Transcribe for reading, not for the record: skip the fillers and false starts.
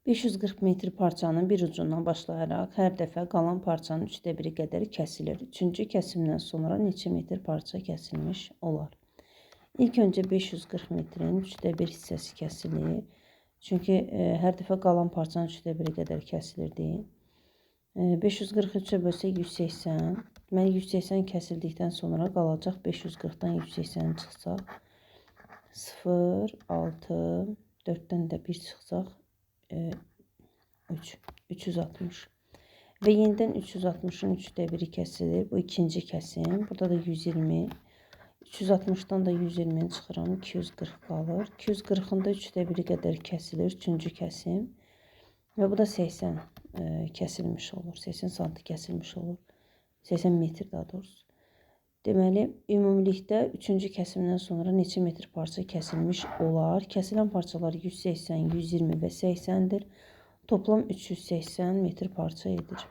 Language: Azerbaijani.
540 metr parçanın bir ucundan başlayaraq hər dəfə qalan parçanın 1/3 qədər kəsilir. Üçüncü kəsimdən sonra neçə metr parça kəsilmiş olar? İlk öncə 540 metrin 1/3 hissəsi kəsilir. Çünki hər dəfə qalan parçanın 1/3 qədər kəsilir. 543-ə bölsək 180. Deməli 180 kəsildikdən sonra qalacaq 540-dan 180 çıxsaq 0, 6, 4-dən də 1 çıxsaq 360 və yenidən 360-ın 1/3 kəsilir. Bu ikinci kəsim. Burada da 120. 360-dan da 120-ni çıxıram. 240 qalır. 240-ın da 1/3 qədər kəsilir. Üçüncü kəsim. Və bu da 80 kəsilmiş olur. 80 sm kəsilmiş olur. 80 metr daha doğrusu. Deməli, ümumilikdə 3-cü kəsimdən sonra neçə metr parça kəsilmiş olar? Kəsilən parçalar 180, 120 və 80-dir. Toplam 380 metr parça edir.